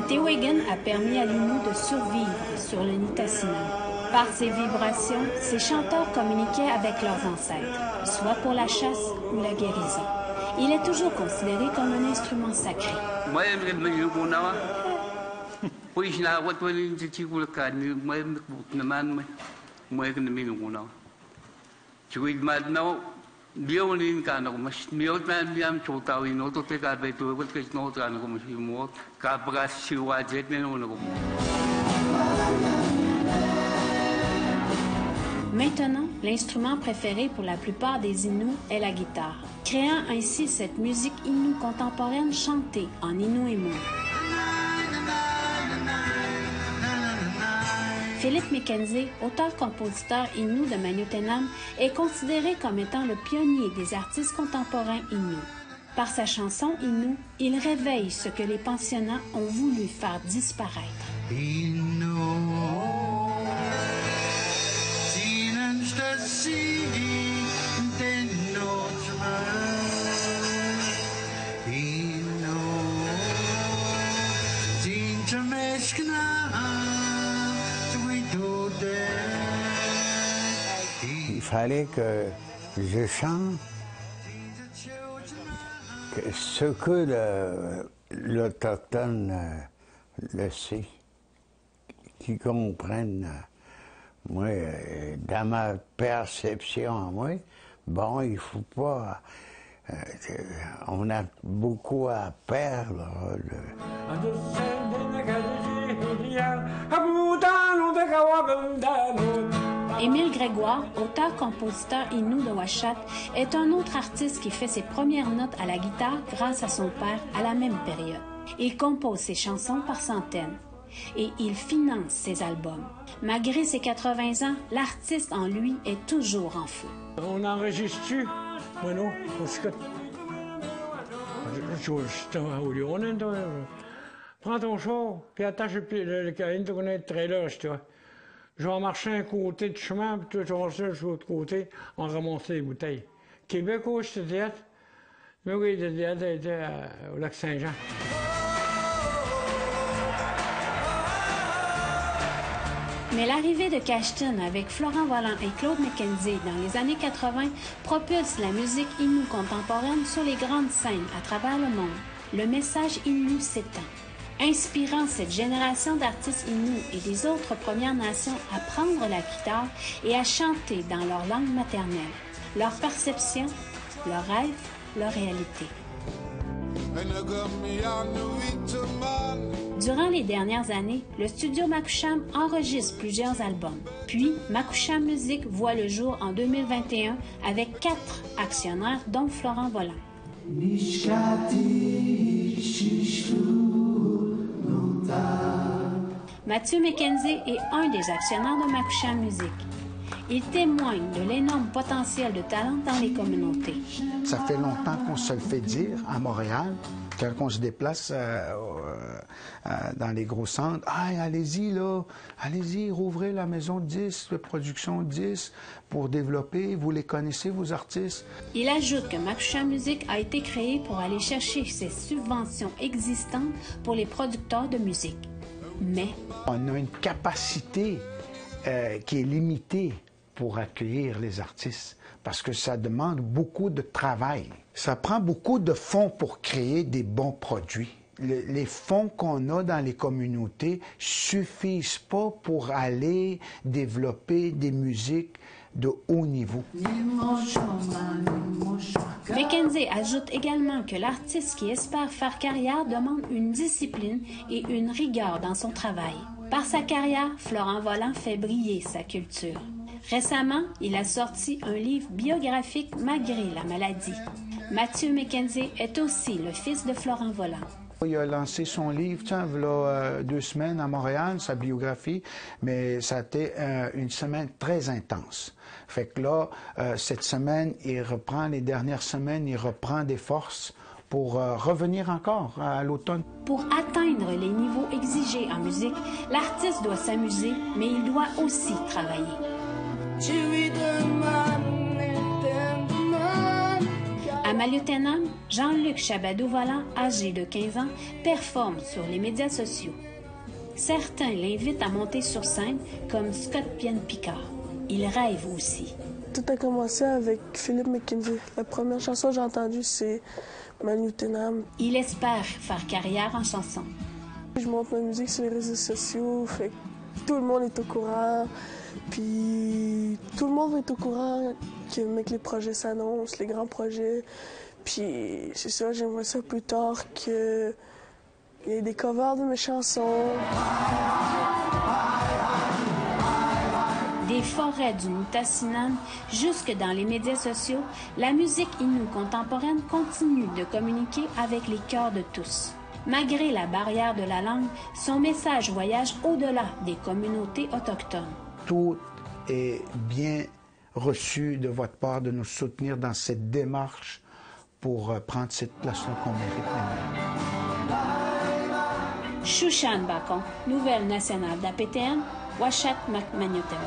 Tewagin a permis à l'Innu de survivre sur le Nitassinan. Par ses vibrations, ces chanteurs communiquaient avec leurs ancêtres, soit pour la chasse ou la guérison. Il est toujours considéré comme un instrument sacré. Maintenant, l'instrument préféré pour la plupart des Innus est la guitare, créant ainsi cette musique Innu contemporaine chantée en Innu-Aimun. Philip Mackenzie, auteur-compositeur Innu de Manioutenam, est considéré comme étant le pionnier des artistes contemporains Innu. Par sa chanson Innu, il réveille ce que les pensionnats ont voulu faire disparaître. Il fallait que je chante ce que l'Autochtone le sait, qui comprenne. Moi, dans ma perception, moi, bon, il faut pas... on a beaucoup à perdre. Émile Grégoire, auteur-compositeur Innu de Ouashat, est un autre artiste qui fait ses premières notes à la guitare grâce à son père à la même période. Il compose ses chansons par centaines et il finance ses albums. Malgré ses 80 ans, l'artiste en lui est toujours en feu. On enregistre-tu? Moi non, parce que... Prends ton char, puis attache le trailer, je te vois. Je vais marcher un côté du chemin, puis toi, tu vas marcher de l'autre côté, on ramasse les bouteilles. Québec, où je te dis? Mais oui, au lac Saint-Jean. Mais l'arrivée de Cashton avec Florent Volant et Claude Mackenzie dans les années 80 propulse la musique Innu contemporaine sur les grandes scènes à travers le monde. Le message Innu s'étend, inspirant cette génération d'artistes Innu et des autres Premières Nations à prendre la guitare et à chanter dans leur langue maternelle, leur perception, leurs rêves, leur réalité. Durant les dernières années, le studio Makusham enregistre plusieurs albums. Puis, Makusham Music voit le jour en 2021 avec 4 actionnaires, dont Florent Volant. Mathieu Mackenzie est un des actionnaires de Makusham Music. Il témoigne de l'énorme potentiel de talent dans les communautés. Ça fait longtemps qu'on se le fait dire à Montréal, quand on se déplace dans les gros centres. Ah, allez-y, là, allez-y, rouvrez la maison de 10, de production 10, pour développer. Vous les connaissez, vos artistes. Il ajoute que Makusham Music a été créé pour aller chercher ces subventions existantes pour les producteurs de musique. Mais on a une capacité qui est limitée pour accueillir les artistes, parce que ça demande beaucoup de travail. Ça prend beaucoup de fonds pour créer des bons produits. Les fonds qu'on a dans les communautés suffisent pas pour aller développer des musiques de haut niveau. Mackenzie ajoute également que l'artiste qui espère faire carrière demande une discipline et une rigueur dans son travail. Par sa carrière, Florent Volant fait briller sa culture. Récemment, il a sorti un livre biographique malgré la maladie. Mathieu Mackenzie est aussi le fils de Florent Volant. Il a lancé son livre, il y a 2 semaines à Montréal, sa biographie, mais ça a été une semaine très intense. Fait que là, cette semaine, il reprend, les dernières semaines, il reprend des forces pour revenir encore à l'automne. Pour atteindre les niveaux exigés en musique, l'artiste doit s'amuser, mais il doit aussi travailler. À Maliotenam, Jean-Luc Chabadou-Volant, âgé de 15 ans, performe sur les médias sociaux. Certains l'invitent à monter sur scène, comme Scott Pienne-Picard. Il rêve aussi. Tout a commencé avec Philippe McKenzie. La première chanson que j'ai entendue, c'est Maliotenam. Il espère faire carrière en chanson. Je monte ma musique sur les réseaux sociaux, fait que tout le monde est au courant. Puis tout le monde est au courant que les projets s'annoncent, les grands projets. Puis c'est ça, j'aimerais ça plus tard qu'il y ait des covers de mes chansons. Des forêts du Nutassinan jusque dans les médias sociaux, la musique Innu contemporaine continue de communiquer avec les cœurs de tous. Malgré la barrière de la langue, son message voyage au-delà des communautés autochtones. Tout est bien reçu de votre part de nous soutenir dans cette démarche pour prendre cette place-là qu'on mérite. Chouchan Bacon, nouvelle nationale d'APTN, Ouachat Maniotem.